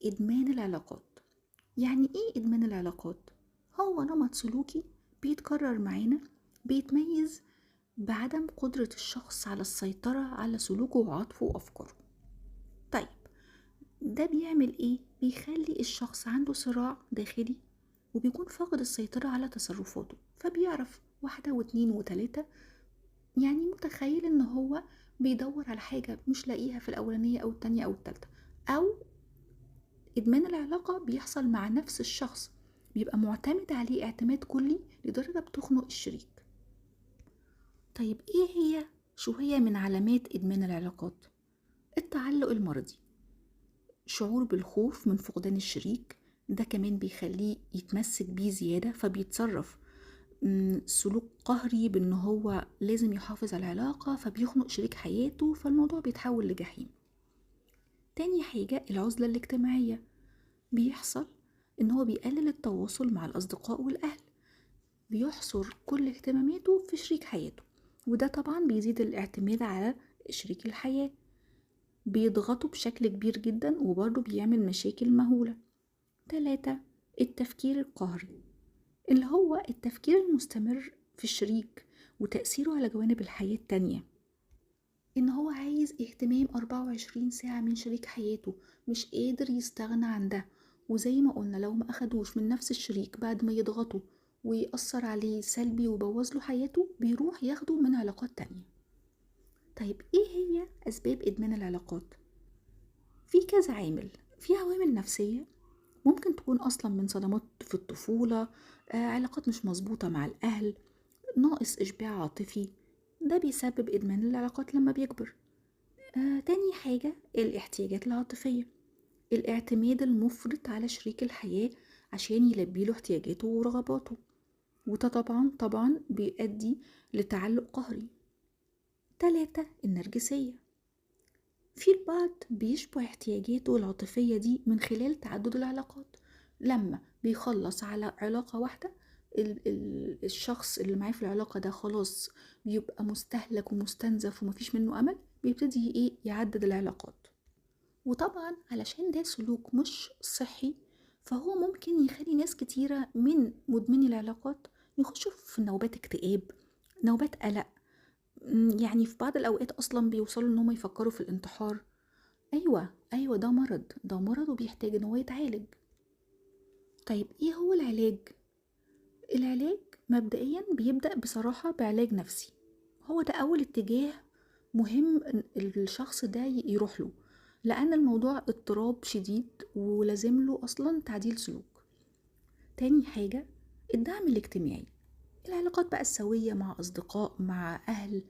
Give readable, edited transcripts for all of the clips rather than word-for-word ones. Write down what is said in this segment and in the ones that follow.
إدمان العلاقات. يعني إيه إدمان العلاقات؟ هو نمط سلوكي بيتكرر معانا، بيتميز بعدم قدرة الشخص على السيطرة على سلوكه وعاطفه وأفكاره. طيب، ده بيعمل إيه؟ بيخلي الشخص عنده صراع داخلي، وبيكون فاقد السيطرة على تصرفاته، فبيعرف واحدة واتنين وتلاتة. يعني متخيل إن هو بيدور على حاجة مش لاقيها في الأولانية أو التانية أو التالتة. أو إدمان العلاقة بيحصل مع نفس الشخص، بيبقى معتمد عليه اعتماد كلي لدرجة بتخنق الشريك. طيب إيه هي شوية من علامات إدمان العلاقات؟ التعلق المرضي، شعور بالخوف من فقدان الشريك، ده كمان بيخليه يتمسك بيه زيادة، فبيتصرف سلوك قهري بأنه هو لازم يحافظ على العلاقة، فبيخنق شريك حياته، فالموضوع بيتحول لجحيم. تاني حاجة العزلة الاجتماعية، بيحصل إن هو بيقلل التواصل مع الأصدقاء والأهل، بيحصر كل اهتماماته في شريك حياته، وده طبعا بيزيد الاعتماد على شريك الحياة، بيضغطه بشكل كبير جدا وبرضه بيعمل مشاكل مهولة. 3. التفكير القهري، اللي هو التفكير المستمر في الشريك وتأثيره على جوانب الحياة التانية، إن هو عايز اهتمام 24 ساعة من شريك حياته، مش قادر يستغنى عن ده. وزي ما قلنا لو ما أخدوش من نفس الشريك بعد ما يضغطه ويأثر عليه سلبي ويبوظ له حياته، بيروح ياخده من علاقات تانية. طيب إيه هي أسباب إدمان العلاقات؟ في كذا عامل. في عوامل نفسية ممكن تكون أصلا من صدمات في الطفولة، علاقات مش مظبوطة مع الأهل، ناقص إشباع عاطفي، ده بيسبب إدمان العلاقات لما بيكبر. تاني حاجة الاحتياجات العاطفية، الاعتماد المفرط على شريك الحياة عشان يلبي له احتياجاته ورغباته، وده طبعا بيؤدي لتعلق قهري. 3. النرجسية، في البعض بيشبع احتياجاته العاطفية دي من خلال تعدد العلاقات، لما بيخلص على علاقة واحدة الشخص اللي معاه في العلاقة ده خلاص بيبقى مستهلك ومستنزف ومفيش منه أمل، بيبتدي يعدد العلاقات. وطبعا علشان ده سلوك مش صحي، فهو ممكن يخلي ناس كتيرة من مدمني العلاقات يخشوا في نوبات اكتئاب، نوبات قلق، يعني في بعض الأوقات أصلا بيوصلوا إن هم يفكروا في الانتحار. أيوة، ده مرض وبيحتاج إن هو يتعالج. طيب إيه هو العلاج؟ العلاج مبدئيا بيبدأ بصراحة بعلاج نفسي، هو ده أول اتجاه مهم إن الشخص ده يروح له، لأن الموضوع اضطراب شديد ولازم له أصلا تعديل سلوك. تاني حاجة الدعم الاجتماعي، العلاقات بقى السوية مع أصدقاء مع أهل،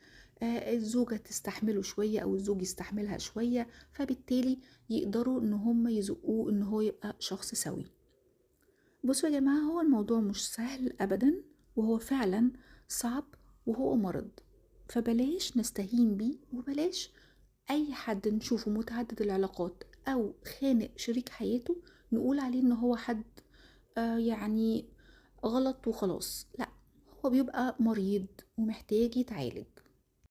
الزوجة تستحمله شوية أو الزوج يستحملها شوية، فبالتالي يقدروا إن هم يزقوه إن هو يبقى شخص سوي. بصوا يا جماعة، هو الموضوع مش سهل أبدا، وهو فعلا صعب، وهو مرض، فبلاش نستهين بيه، وبلاش أي حد نشوفه متعدد العلاقات أو خانق شريك حياته نقول عليه إن هو حد يعني غلط وخلاص. لا، هو بيبقى مريض ومحتاج يتعالج.